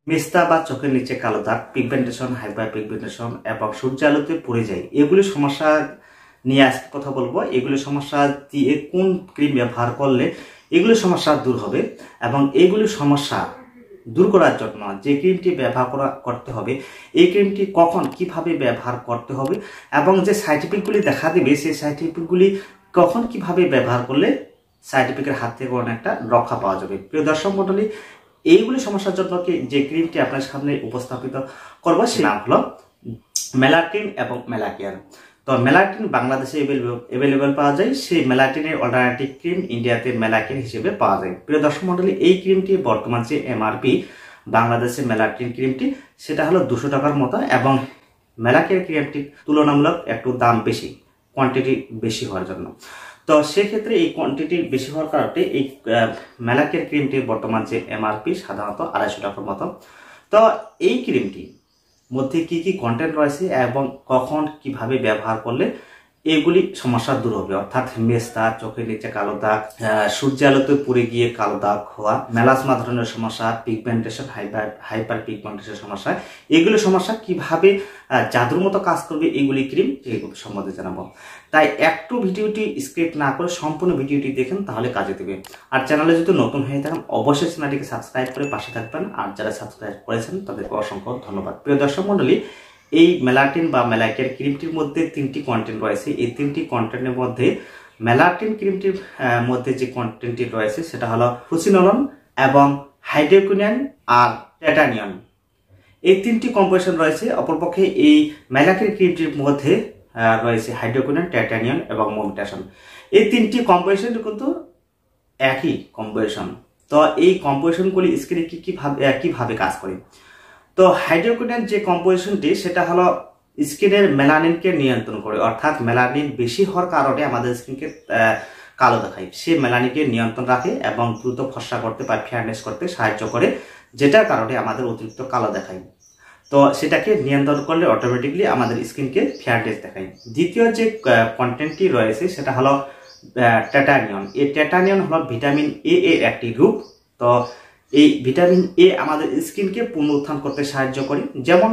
মেস্তা বা চোখের নিচে কালো দাগ, পিগমেন্টেশন, হাইপার পিগমেন্টেশন এবং সূর্যালোতে পড়ে যায়, এগুলি সমস্যা নিয়ে আজকে কথা বলবো। এগুলি সমস্যা দিয়ে কোন ক্রিম ব্যবহার করলে এগুলি সমস্যা দূর হবে এবং এগুলি সমস্যা দূর করার জন্য যে ক্রিমটি ব্যবহার করতে হবে, এই ক্রিমটি কখন কিভাবে ব্যবহার করতে হবে এবং যে সাইড ইফেক্টগুলি দেখা দেবে সেই সাইড ইফেক্টগুলি কখন কিভাবে ব্যবহার করলে সাইড ইফেক্টের হাত থেকে অনেকটা রক্ষা পাওয়া যাবে। প্রিয় দর্শক মণ্ডলী, এইগুলি সমস্যার জন্য যে ক্রিমটি আপনার সামনে উপস্থাপিত করবো সে নাম হলো মেলাটিন এবং মেলাকেয়ার। তো মেলাটিন বাংলাদেশে অ্যাভেলেবেল পাওয়া যায়, সেই মেলাটিনের অল্টারনেটিভ ক্রিম ইন্ডিয়াতে মেলাকেয়ার হিসেবে পাওয়া যায়। প্রিয় দর্শক মণ্ডলী, এই ক্রিমটি বর্তমান যে এমআরপি বাংলাদেশে মেলাটিন ক্রিমটি সেটা হলো 200 টাকার মতো এবং মেলাকেয়ার ক্রিমটি তুলনামূলক একটু দাম বেশি, কোয়ান্টিটি বেশি হওয়ার জন্য। তো সেক্ষেত্রে এই কোয়ান্টিটি বেশি হওয়ার কারণে এই মেলাকেয়ার ক্রিমটির বর্তমান যে এমআরপি সাধারণত 250 টাকার মতো। তো এই ক্রিমটি মধ্যে কি কি কন্টেন্ট রয়েছে এবং কখন কিভাবে ব্যবহার করলে এগুলি সমস্যা দূর হবে, অর্থাৎ মেস্তা, চোখের নিচে কালো দাগ, সূর্যালোতে পুড়ে গিয়ে কালো দাগ হওয়া, মেলাসমা ধরনের সমস্যা, পিগমেন্টেশন, হাইপার পিগমেন্টেশন সমস্যা, এগুলি সমস্যা কিভাবে জাদুর মতো কাজ করবে এইগুলি ক্রিম, এগুলো সম্বন্ধে জানাবো। তাই একটু ভিডিওটি স্ক্রিপ্ট না করে সম্পূর্ণ ভিডিওটি দেখেন, তাহলে কাজে দেবে। আর চ্যানেলে যদি নতুন হয়ে থাকেন অবশ্যই চ্যানেলটিকে সাবস্ক্রাইব করে পাশে থাকবেন, আর যারা সাবস্ক্রাইব করেছেন তাদেরকে অসংখ্য ধন্যবাদ। প্রিয় দর্শক মণ্ডলী, এই মেলাটিন বা মেলাকেয়ার ক্রিমটির মধ্যে 3টি কন্টেন্ট রয়েছে। এই 3টি কন্টেন্টের মধ্যে মেলাটিন ক্রিমটির মধ্যে যে কন্টেন্টটি রয়েছে সেটা হলো ফ্লুসিনোলন এবং হাইড্রোকুইনন আর টাইটানিয়াম। এই 3টি কম্পোজিশন রয়েছে। অপরপক্ষে এই মেলাকেয়ার ক্রিমটির মধ্যে রয়েছে হাইড্রোকুইনন, টাইটানিয়াম এবং মোমেন্টেশন। এই 3টি কম্পোজিশন কিন্তু একই কম্পোজিশন। তো এই কম্পোজিশনগুলি স্কিনে কিভাবে কাজ করে? তো হাইড্রোকুইনন যে কম্পোজিশনটি সেটা হলো স্কিনের মেলানিনকে নিয়ন্ত্রণ করে, অর্থাৎ মেলানিন বেশি হওয়ার কারণে আমাদের স্কিনকে কালো দেখায়। সে মেলানিনকে নিয়ন্ত্রণ রাখে এবং দ্রুত ফর্সা করতে বা ফেয়ারনেস করতে সাহায্য করে, যেটার কারণে আমাদের অতিরিক্ত কালো দেখায়। তো সেটাকে নিয়ন্ত্রণ করলে অটোমেটিকলি আমাদের স্কিনকে ফেয়ারনেস দেখায়। দ্বিতীয় যে কন্টেন্টটি রয়েছে সেটা হলো টাইটানিয়াম। এই টাইটানিয়াম হলো ভিটামিন এ এর একটি রূপ। তো এই ভিটামিন এ আমাদের স্কিনকে পুনরুত্থান করতে সাহায্য করে। যেমন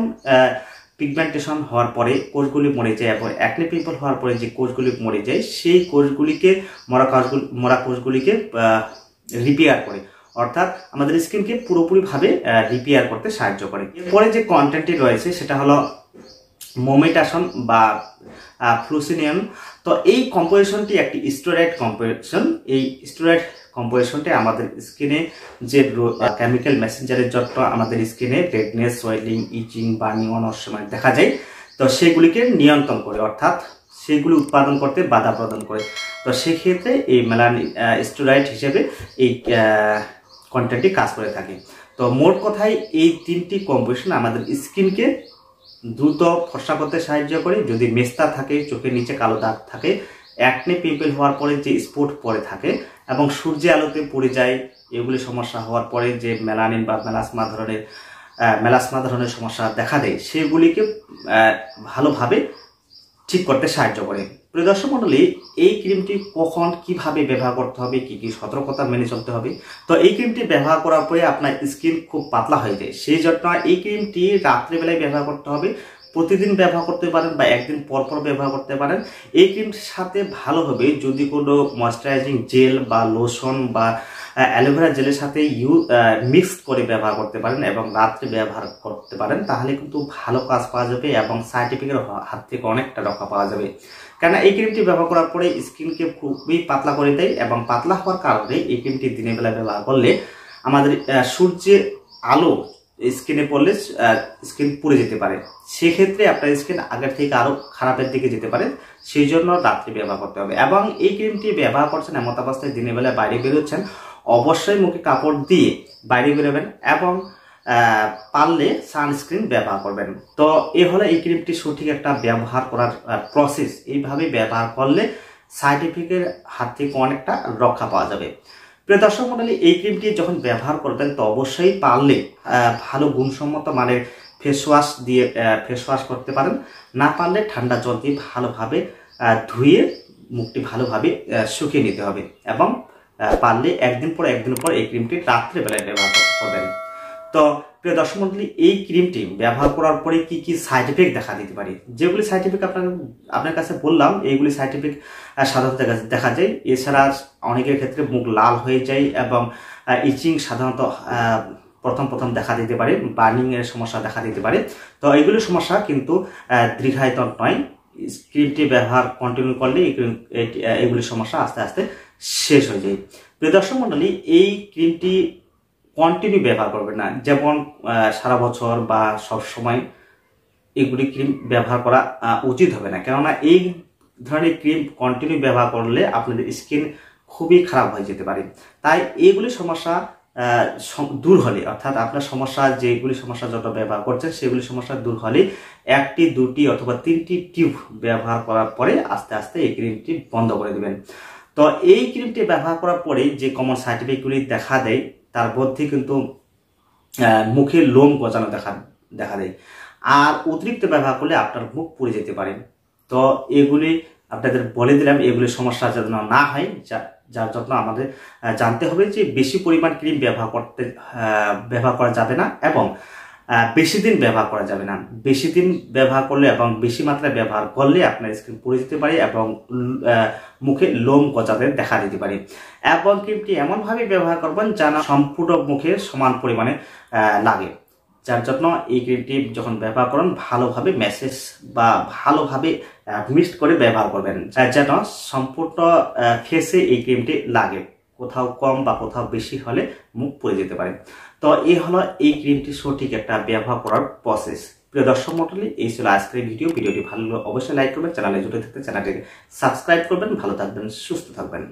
পিগমেন্টেশন হওয়ার পরে কোষগুলি মরে যায় এবং অ্যাকনে পিম্পল হওয়ার পরে যে কোষগুলি মরে যায় সেই কোষগুলিকে মরা কোষগুলিকে রিপেয়ার করে, অর্থাৎ আমাদের স্কিনকে পুরোপুরিভাবে রিপেয়ার করতে সাহায্য করে। এরপরে যে কন্টেন্টটি রয়েছে সেটা হলো মোমেন্টেশন বা ফ্লুসিনিয়াম। তো এই কম্পোজিশনটি একটি স্টেরয়েড কম্পোজিশন। এই স্টেরয়েড কম্পোজিশনটি আমাদের স্কিনে যে কেমিক্যাল মেসেঞ্জারের জন্য আমাদের স্কিনে রেডনেস, সোয়েলিং, ইচিং, বার্নিং অনেক সময় দেখা যায়। তো সেগুলিকে নিয়ন্ত্রণ করে, অর্থাৎ সেগুলি উৎপাদন করতে বাধা প্রদান করে। তো সেক্ষেত্রে এই মেলানিন স্টেরয়েড হিসেবে এই কন্টেন্টটি কাজ করে থাকে। তো মোট কথায় এই 3টি কম্পোজিশন আমাদের স্কিনকে দ্রুত ফর্সা করতে সাহায্য করে। যদি মেস্তা থাকে, চোখের নিচে কালো দাগ থাকে, অ্যাকনে পিম্পল হওয়ার পরে যে স্পট পরে থাকে এবং সূর্যের আলোতে পড়ে যায়, এগুলি সমস্যা হওয়ার পরে যে মেলানিন বা মেলাসমা ধরনের সমস্যা দেখা দেয় সেগুলিকে ভালোভাবে ঠিক করতে সাহায্য করে। প্রিয় দর্শক মণ্ডলী, এই ক্রিমটি কখন কিভাবে ব্যবহার করতে হবে, কি কি সতর্কতা মেনে চলতে হবে। তো এই ক্রিমটি ব্যবহার করার পরে আপনার স্কিন খুব পাতলা হয়ে যায়, সেই জন্য এই ক্রিমটি রাত্রিবেলায় ব্যবহার করতে হবে। প্রতিদিন ব্যবহার করতে পারেন বা একদিন পর পর ব্যবহার করতে পারেন। এই ক্রিমটির সাথে ভালো হবে যদি কোনো ময়শ্চারাইজিং জেল বা লোশন বা অ্যালোভেরা জেলের সাথে মিক্স করে ব্যবহার করতে পারেন এবং রাত্রে ব্যবহার করতে পারেন, তাহলে কিন্তু ভালো কাজ পাওয়া যাবে এবং সাইড ইফেক্টের হাত থেকে অনেকটা রক্ষা পাওয়া যাবে। কেননা এই ক্রিমটি ব্যবহার করার পরে স্কিনকে খুবই পাতলা করে দেয় এবং পাতলা হওয়ার কারণে এই ক্রিমটি দিনের বেলা ব্যবহার করলে আমাদের সূর্যের আলো স্কিনে পড়লে স্কিন পুড়ে যেতে পারে, সেক্ষেত্রে আপনার স্কিন আগের থেকে আরো খারাপের দিকে যেতে পারে। সেই জন্য রাত্রে ব্যবহার করতে হবে। এবং এই ক্রিমটি ব্যবহার করছেন এমন অবস্থায় দিনের বেলায় বাইরে বেরোচ্ছেন, অবশ্যই মুখে কাপড় দিয়ে বাইরে বেরোবেন এবং পারলে সানস্ক্রিন ব্যবহার করবেন। তো এ হলো এই ক্রিমটি সঠিক একটা ব্যবহার করার প্রসেস। এইভাবে ব্যবহার করলে সাইড ইফেক্টের হাত থেকে অনেকটা রক্ষা পাওয়া যাবে। প্রিয় দর্শক মণ্ডলী, এই ক্রিমটি যখন ব্যবহার করবেন তো অবশ্যই পারলে ভালো গুণসম্মত মানের ফেস ওয়াশ দিয়ে ফেস ওয়াশ করতে পারেন। না পারলে ঠান্ডা জল দিয়ে ভালোভাবে ধুয়ে মুখটি ভালোভাবে শুকিয়ে নিতে হবে এবং পারলে একদিন পর এই ক্রিমটি রাত্রেবেলায় ব্যবহার করবেন। তো প্রিয় দর্শক মণ্ডলী, এই ক্রিমটি ব্যবহার করার পরে কি কি সাইড এফেক্ট দেখা দিতে পারে, যেগুলি সাইড এফেক্ট আপনার কাছে বললাম, এইগুলি সাইড এফেক্ট সাধারণত দেখা যায়। এছাড়া অনেকের ক্ষেত্রে মুখ লাল হয়ে যায় এবং ইচিং সাধারণত প্রথম দেখা দিতে পারে, বার্নিং এর সমস্যা দেখা দিতে পারে। তো এইগুলি সমস্যা কিন্তু দীর্ঘায়িত নয়। ক্রিমটি ব্যবহার কন্টিনিউ করলে এইগুলি সমস্যা আস্তে আস্তে শেষ হয়ে যায়। প্রিয় দর্শক মণ্ডলী, এই ক্রিমটি কন্টিনিউ ব্যবহার করবেন না, যেমন সারা বছর বা সব সময় এগুলি ক্রিম ব্যবহার করা উচিত হবে না। কেননা এই ধরনের ক্রিম কন্টিনিউ ব্যবহার করলে আপনাদের স্কিন খুবই খারাপ হয়ে যেতে পারে। তাই এইগুলি সমস্যা দূর হলে, অর্থাৎ আপনার সমস্যা যেগুলি সমস্যা যত ব্যবহার করছেন সেগুলি সমস্যা দূর হলে 1টি 2টি অথবা 3টি টিউব ব্যবহার করার পরে আস্তে আস্তে এই ক্রিমটি বন্ধ করে দেবেন। তো এই ক্রিমটি ব্যবহার করার পরে যে কমন সাইড এফেক্টগুলি দেখা দেয় তার মধ্যে কিন্তু মুখে লোম গজানো দেখা দেয়, আর অতিরিক্ত ব্যবহার করলে আপনার মুখ পুড়ে যেতে পারে। তো এগুলি আপনাদের বলে দিলাম, এগুলি সমস্যা যেন না হয়, যার জন্য আমাদের জানতে হবে যে বেশি পরিমাণ ক্রিম ব্যবহার করা যাবে না এবং বেশি দিন ব্যবহার করা যাবে না। বেশি দিন ব্যবহার করলে এবং বেশি মাত্রায় ব্যবহার করলে আপনার স্কিন পুড়ে যেতে পারে এবং মুখে লোম গজাতে দেখা দিতে পারে। এবং ক্রিমটি এমনভাবে ব্যবহার করবেন যেন সম্পূর্ণ মুখে সমান পরিমাণে লাগে, যার জন্য এই ক্রিমটি যখন ব্যবহার করেন ভালোভাবে ম্যাসেজ বা ভালোভাবে মিক্সড করে ব্যবহার করবেন, যেন সম্পূর্ণ ফেসে এই ক্রিমটি লাগে। কোথাও কম বা কোথাও বেশি হলে মুখ পুড়ে যেতে পারে। তো এই হলো এই ক্রিমটি সঠিক একটা ব্যবহার করার প্রসেস। প্রিয় দর্শক মণ্ডলী, এই ছিল আজকের ভিডিওটি ভালো লাগলে অবশ্যই লাইক করবেন, চ্যানেলে জুড়ে থাকতে চ্যানেলটিকে সাবস্ক্রাইব করবেন। ভালো থাকবেন, সুস্থ থাকবেন।